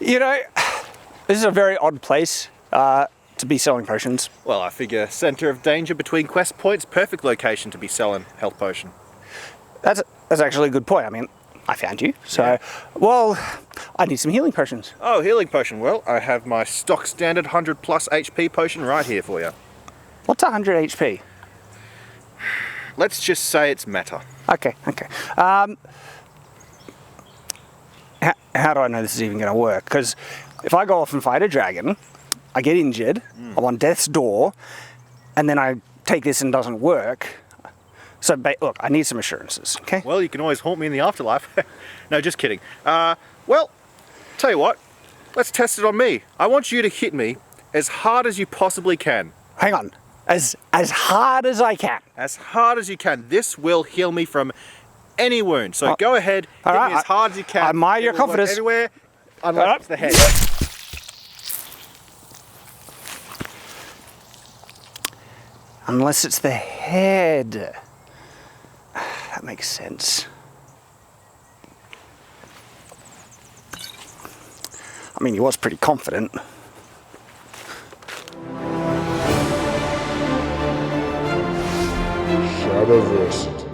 You know, this is a very odd place to be selling potions. Well, I figure center of danger between quest points, perfect location to be selling health potion. That's actually a good point. I mean, I found you, so, yeah. Well, I need some healing potions. Oh, healing potion. Well, I have my stock standard 100 plus HP potion right here for you. What's 100 HP? Let's just say it's meta. Okay. How do I know this is even going to work? Because if I go off and fight a dragon, I get injured, I'm on death's door, and then I take this and it doesn't work. So, look, I need some assurances, okay? Well, you can always haunt me in the afterlife. No, just kidding. Well, tell you what, let's test it on me. I want you to hit me as hard as you possibly can. Hang on. As hard as I can. As hard as you can. This will heal me from any wound. So go ahead, hit me as hard as you can. I admire your confidence. Everywhere, unless it's the head. Unless it's the head. That makes sense. I mean, he was pretty confident. Shadowversity.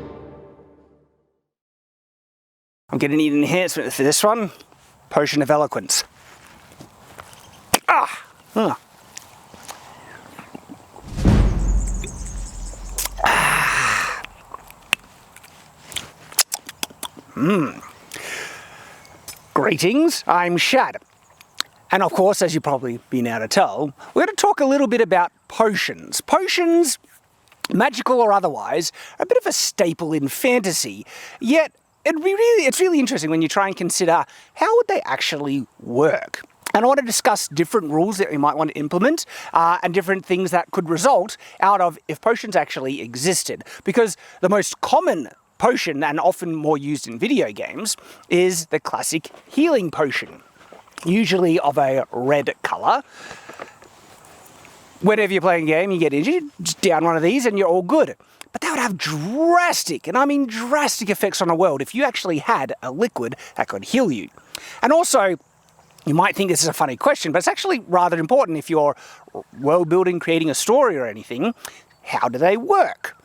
I'm going to need an enhancement for this one. Potion of Eloquence. Greetings, I'm Shad. And of course, as you've probably been able to tell, we're going to talk a little bit about potions. Potions, magical or otherwise, are a bit of a staple in fantasy, yet it's really interesting when you try and consider how would they actually work. And I want to discuss different rules that we might want to implement and different things that could result out of if potions actually existed. Because the most common potion, and often more used in video games, is the classic healing potion, usually of a red colour. Whenever you're playing a game, you get injured, just down one of these and you're all good. But that would have drastic, and I mean drastic effects on the world if you actually had a liquid that could heal you. And also, you might think this is a funny question, but it's actually rather important if you're world building, creating a story or anything. How do they work?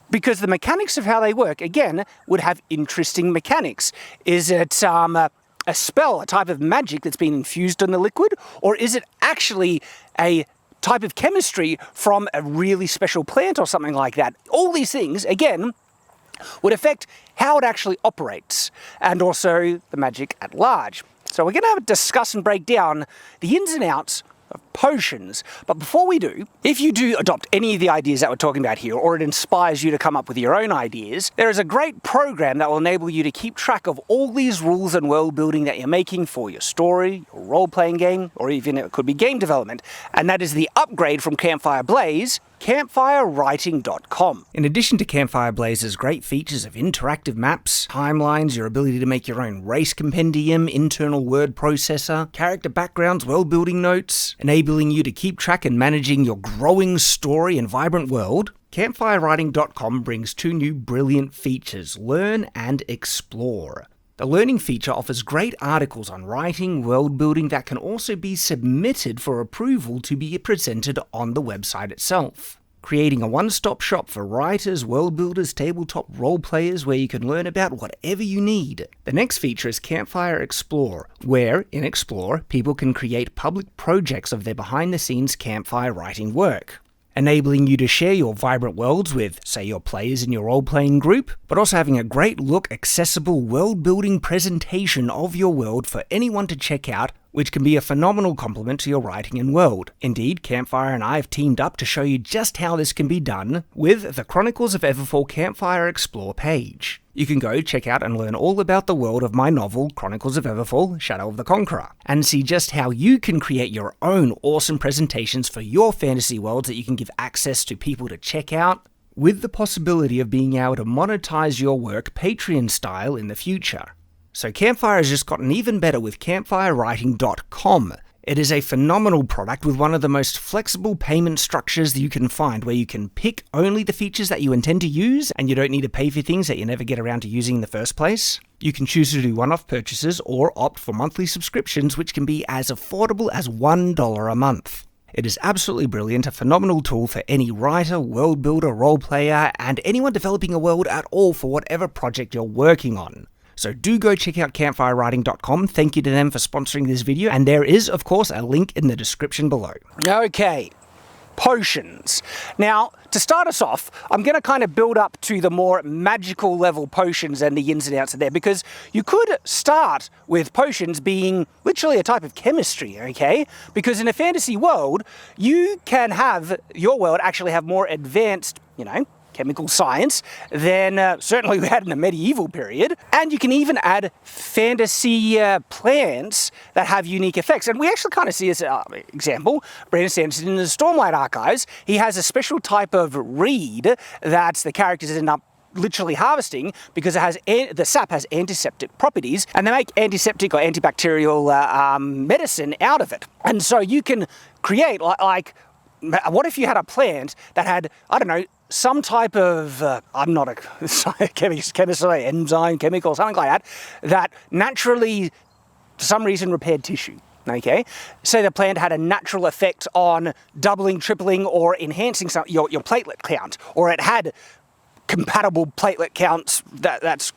Because the mechanics of how they work, again, would have interesting mechanics. Is it a spell, a type of magic that's been infused in the liquid? Or is it actually a type of chemistry from a really special plant or something like that? All these things, again, would affect how it actually operates, and also the magic at large. So we're going to discuss and break down the ins and outs of potions. But before we do, if you do adopt any of the ideas that we're talking about here, or it inspires you to come up with your own ideas, there is a great program that will enable you to keep track of all these rules and world building that you're making for your story, your role-playing game, or even it could be game development. And that is the upgrade from Campfire Blaze, campfirewriting.com. In addition to Campfire Blaze's great features of interactive maps, timelines, your ability to make your own race compendium, internal word processor, character backgrounds, world building notes, enabling you to keep track and managing your growing story and vibrant world, campfirewriting.com brings two new brilliant features: Learn and Explore. The Learning feature offers great articles on writing, world building that can also be submitted for approval to be presented on the website itself, creating a one-stop shop for writers, world builders, tabletop role players where you can learn about whatever you need. The next feature is Campfire Explore, where, in Explore, people can create public projects of their behind-the-scenes campfire writing work, enabling you to share your vibrant worlds with, say, your players in your role-playing group, but also having a great look, accessible, world-building presentation of your world for anyone to check out, which can be a phenomenal complement to your writing and world. Indeed, Campfire and I have teamed up to show you just how this can be done with the Chronicles of Everfall Campfire Explore page. You can go check out and learn all about the world of my novel, Chronicles of Everfall, Shadow of the Conqueror, and see just how you can create your own awesome presentations for your fantasy worlds that you can give access to people to check out, with the possibility of being able to monetize your work Patreon style in the future. So Campfire has just gotten even better with campfirewriting.com, It is a phenomenal product with one of the most flexible payment structures that you can find, where you can pick only the features that you intend to use and you don't need to pay for things that you never get around to using in the first place. You can choose to do one-off purchases or opt for monthly subscriptions, which can be as affordable as $1 a month. It is absolutely brilliant, a phenomenal tool for any writer, world builder, role player, and anyone developing a world at all for whatever project you're working on. So do go check out campfirewriting.com. Thank you to them for sponsoring this video, and there is, of course, a link in the description below. Okay, potions. Now, to start us off, I'm going to kind of build up to the more magical level potions and the ins and outs of there, because you could start with potions being literally a type of chemistry, okay? Because in a fantasy world, you can have your world actually have more advanced, chemical science than certainly we had in the medieval period. And you can even add fantasy plants that have unique effects. And we actually kind of see as an example, Brandon Sanderson in the Stormlight Archives, he has a special type of reed that the characters end up literally harvesting because it has the sap has antiseptic properties, and they make antiseptic or antibacterial medicine out of it. And so you can create like what if you had a plant that had, I don't know, some type of, I'm not a chemist, enzyme, chemical, something like that, that naturally, for some reason, repaired tissue, okay? So the plant had a natural effect on doubling, tripling, or enhancing your platelet count, or it had compatible platelet counts that's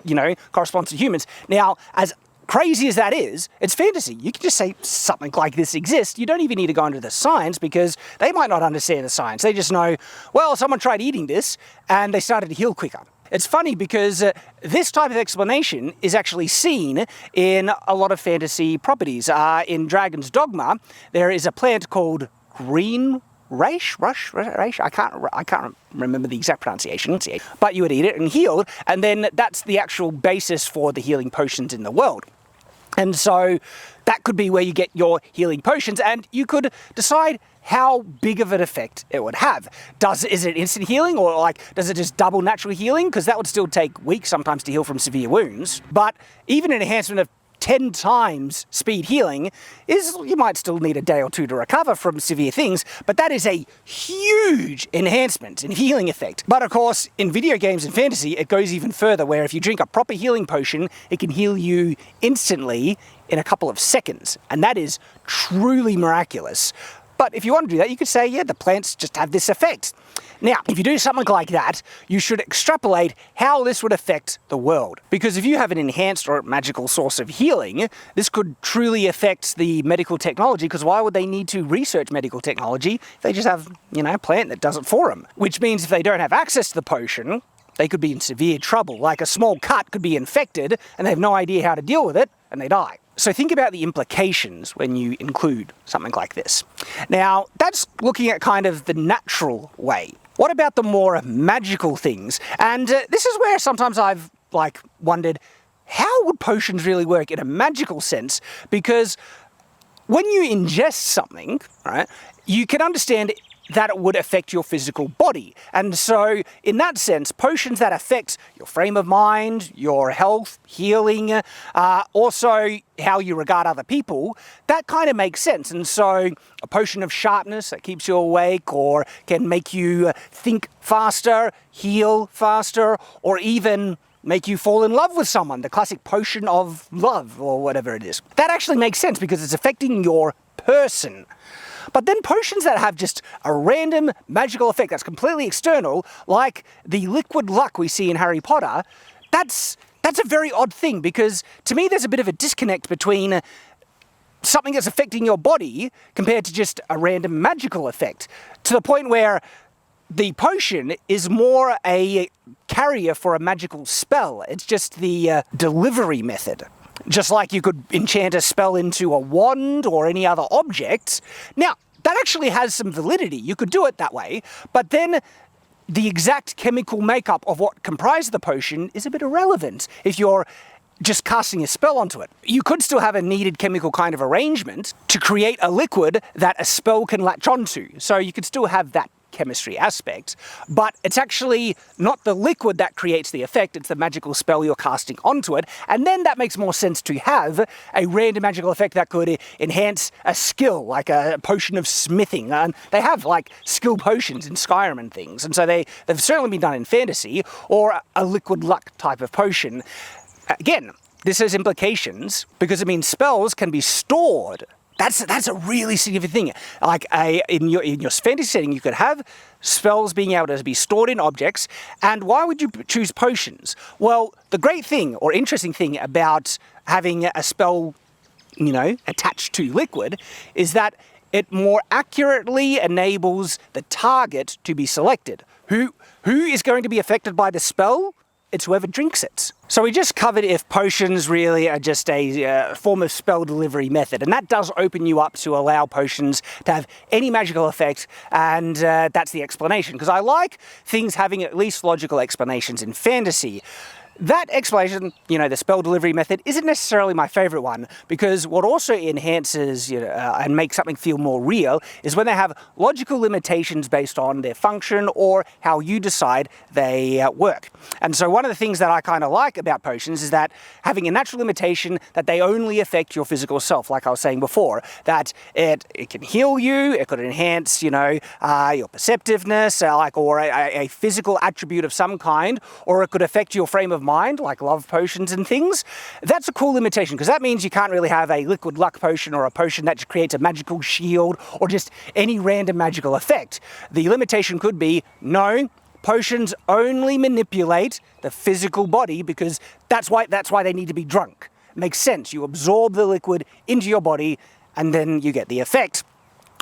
corresponds to humans. Now, as crazy as that is, it's fantasy. You can just say something like this exists. You don't even need to go into the science because they might not understand the science. They just know, well, someone tried eating this and they started to heal quicker. It's funny because this type of explanation is actually seen in a lot of fantasy properties. In Dragon's Dogma, there is a plant called green Rush? I can't remember the exact pronunciation, but you would eat it and heal, and then that's the actual basis for the healing potions in the world. And so that could be where you get your healing potions, and you could decide how big of an effect it would have. Is it instant healing, or does it just double natural healing? Because that would still take weeks sometimes to heal from severe wounds. But even an enhancement of 10 times speed healing you might still need a day or two to recover from severe things, but that is a huge enhancement in healing effect. But of course, in video games and fantasy, it goes even further, where if you drink a proper healing potion, it can heal you instantly in a couple of seconds, and that is truly miraculous. But if you want to do that, you could say, yeah, the plants just have this effect. Now, if you do something like that, you should extrapolate how this would affect the world. Because if you have an enhanced or magical source of healing, this could truly affect the medical technology, because why would they need to research medical technology if they just have, a plant that does it for them? Which means if they don't have access to the potion, they could be in severe trouble. Like a small cut could be infected and they have no idea how to deal with it and they die. So think about the implications when you include something like this. Now, that's looking at kind of the natural way. What about the more magical things? And this is where sometimes I've wondered, how would potions really work in a magical sense? Because when you ingest something, right, you can understand that it would affect your physical body. And so, in that sense, potions that affect your frame of mind, your health, healing, also how you regard other people, that kind of makes sense. And so, a potion of sharpness that keeps you awake, or can make you think faster, heal faster, or even make you fall in love with someone, the classic potion of love, or whatever it is. That actually makes sense because it's affecting your person. But then potions that have just a random magical effect that's completely external, like the liquid luck we see in Harry Potter, that's a very odd thing, because to me there's a bit of a disconnect between something that's affecting your body compared to just a random magical effect, to the point where the potion is more a carrier for a magical spell. It's just the delivery method. Just like you could enchant a spell into a wand or any other object. Now, that actually has some validity. You could do it that way, but then the exact chemical makeup of what comprises the potion is a bit irrelevant if you're just casting a spell onto it. You could still have a needed chemical kind of arrangement to create a liquid that a spell can latch onto. So you could still have that chemistry aspect, but it's actually not the liquid that creates the effect, it's the magical spell you're casting onto it, and then that makes more sense to have a random magical effect that could enhance a skill, like a potion of smithing. And they have like skill potions in Skyrim and things, and so they've certainly been done in fantasy, or a liquid luck type of potion. Again, this has implications because it means spells can be stored. That's a really significant thing. Like in your fantasy setting, you could have spells being able to be stored in objects. And why would you choose potions? Well, the great thing or interesting thing about having a spell, attached to liquid is that it more accurately enables the target to be selected. Who is going to be affected by the spell? It's whoever drinks it. So we just covered if potions really are just a form of spell delivery method, and that does open you up to allow potions to have any magical effect, and that's the explanation. Because I like things having at least logical explanations in fantasy. That explanation, the spell delivery method, isn't necessarily my favorite one, because what also enhances and makes something feel more real is when they have logical limitations based on their function or how you decide they work. And so one of the things that I kind of like about potions is that having a natural limitation that they only affect your physical self, like I was saying before, that it can heal you, it could enhance, your perceptiveness, or a physical attribute of some kind, or it could affect your frame of mind, like love potions and things. That's a cool limitation, because that means you can't really have a liquid luck potion or a potion that creates a magical shield or just any random magical effect. The limitation could be, no, potions only manipulate the physical body, because that's why they need to be drunk. It makes sense. You absorb the liquid into your body and then you get the effect.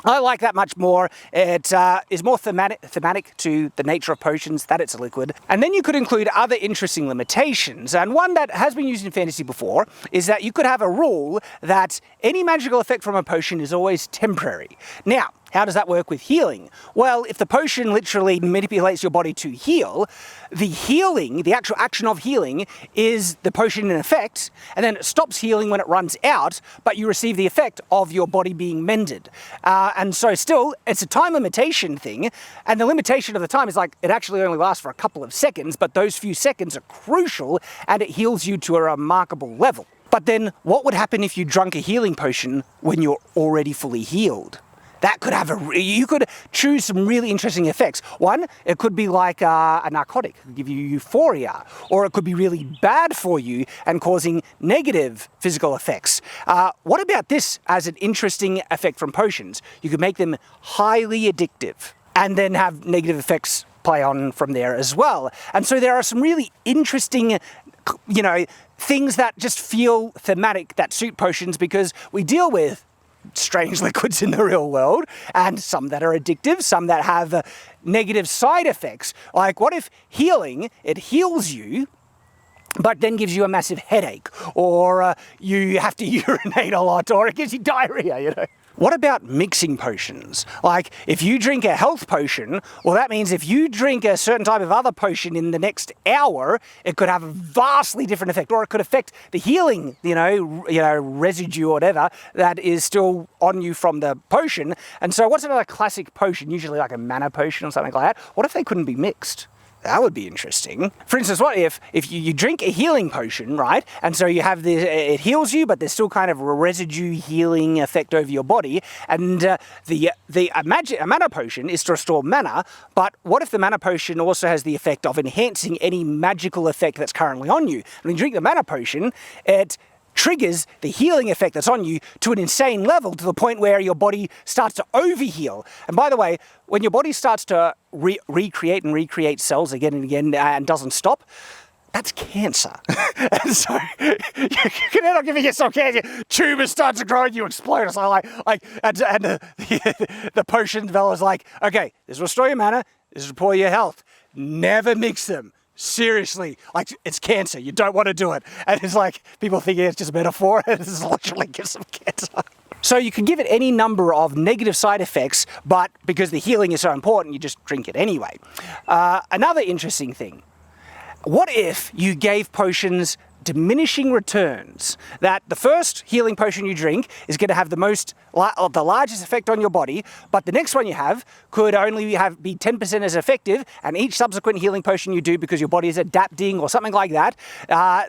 I like that much more. It is more thematic to the nature of potions, that it's a liquid. And then you could include other interesting limitations. And one that has been used in fantasy before is that you could have a rule that any magical effect from a potion is always temporary. Now, how does that work with healing? Well, if the potion literally manipulates your body to heal, the actual action of healing is the potion in effect, and then it stops healing when it runs out, but you receive the effect of your body being mended. And so still, it's a time limitation thing, and the limitation of the time is like, it actually only lasts for a couple of seconds, but those few seconds are crucial, and it heals you to a remarkable level. But then, what would happen if you drank a healing potion when you're already fully healed? That could have you could choose some really interesting effects. One, it could be like a narcotic, it could give you euphoria, or it could be really bad for you and causing negative physical effects. What about this as an interesting effect from potions? You could make them highly addictive and then have negative effects play on from there as well. And so there are some really interesting, things that just feel thematic that suit potions, because we deal with strange liquids in the real world, and some that are addictive, some that have negative side effects. Like, what if healing, it heals you, but then gives you a massive headache, or you have to urinate a lot, or it gives you diarrhea, What about mixing potions? Like, if you drink a health potion, well, that means if you drink a certain type of other potion in the next hour, it could have a vastly different effect, or it could affect the healing, residue or whatever that is still on you from the potion. And so what's another classic potion, usually like a mana potion or something like that? What if they couldn't be mixed? That would be interesting. For instance, what if you drink a healing potion, right? And so you have it heals you, but there's still kind of a residue healing effect over your body. And a mana potion is to restore mana, but what if the mana potion also has the effect of enhancing any magical effect that's currently on you? When you drink the mana potion, it triggers the healing effect that's on you to an insane level, to the point where your body starts to overheal. And by the way, when your body starts to recreate cells again and again and doesn't stop, that's cancer. And so you can end up giving yourself cancer. Tumors start to grow and you explode. So the potion developer's like, okay, this will restore your mana, this will restore your health. Never mix them. Seriously, like, it's cancer. You don't want to do it. And it's like, people thinking it's just a metaphor, and this literally gives them cancer. So you can give it any number of negative side effects, but because the healing is so important, you just drink it anyway. Another interesting thing. What if you gave potions diminishing returns. That the first healing potion you drink is going to have the largest effect on your body, but the next one you have could only be 10% as effective, and each subsequent healing potion you do, because your body is adapting or something like that,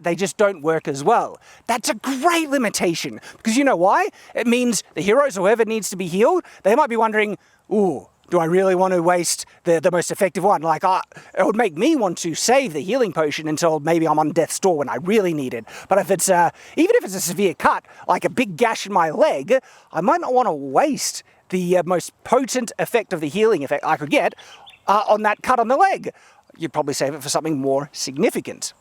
they just don't work as well. That's a great limitation, because you know why? It means the heroes, or whoever needs to be healed, they might be wondering, ooh, do I really want to waste the most effective one? Like, it would make me want to save the healing potion until maybe I'm on death's door when I really need it. But if it's, even if it's a severe cut, like a big gash in my leg, I might not want to waste the most potent effect of the healing effect I could get on that cut on the leg. You'd probably save it for something more significant.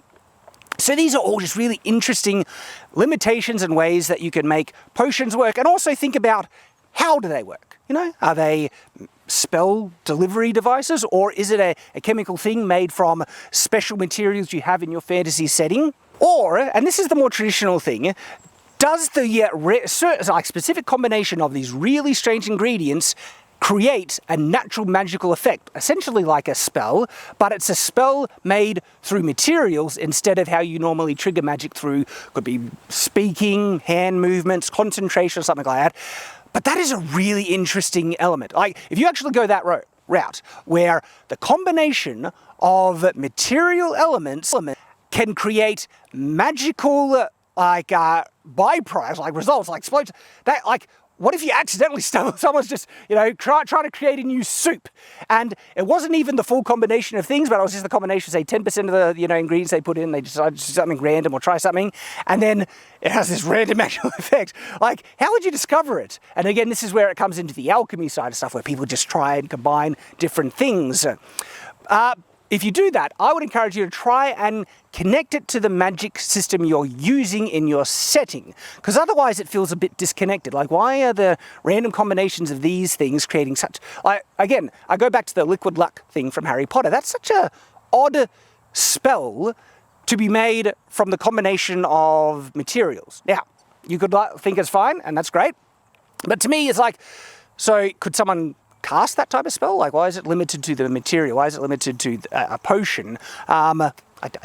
So these are all just really interesting limitations and ways that you can make potions work, and also think about, how do they work? You know, are they spell delivery devices, or is it a chemical thing made from special materials you have in your fantasy setting? Or, and this is the more traditional thing, does the specific combination of these really strange ingredients create a natural magical effect, essentially like a spell, but it's a spell made through materials instead of how you normally trigger magic through, could be speaking, hand movements, concentration, or something like that. But that is a really interesting element. Like, if you actually go that route, where the combination of material elements can create magical, byproducts, like results, like explosions, that, like, what if you accidentally someone's just, trying to create a new soup, and it wasn't even the full combination of things, but it was just the combination, say 10% of the, ingredients they put in, they decided to do something random or try something, and then it has this random magical effect. Like, how would you discover it? And again, this is where it comes into the alchemy side of stuff, where people just try and combine different things. If you do that, I would encourage you to try and connect it to the magic system you're using in your setting, because otherwise it feels a bit disconnected. Like, why are the random combinations of these things creating such... Again, I go back to the liquid luck thing from Harry Potter. That's such a odd spell to be made from the combination of materials. Now, you could think it's fine, and that's great, but to me it's like, so could someone cast that type of spell? Like, why is it limited to the material? Why is it limited to a potion? I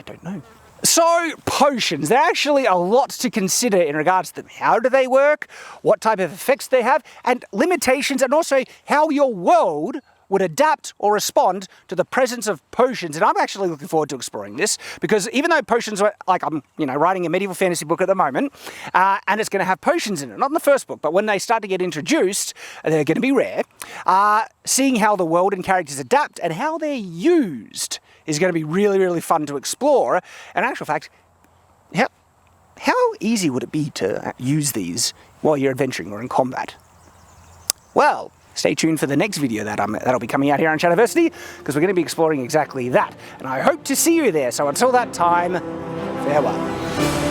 don't know. So, potions, they're actually a lot to consider in regards to them. How do they work? What type of effects they have? And limitations, and also how your world would adapt or respond to the presence of potions. And I'm actually looking forward to exploring this, because even though potions are, like, I'm writing a medieval fantasy book at the moment, and it's going to have potions in it, not in the first book, but when they start to get introduced, they're going to be rare. Seeing how the world and characters adapt and how they're used is going to be really, really fun to explore. And in actual fact, how easy would it be to use these while you're adventuring or in combat? Well, stay tuned for the next video that'll be coming out here on Shadowversity, because we're going to be exploring exactly that. And I hope to see you there. So until that time, farewell.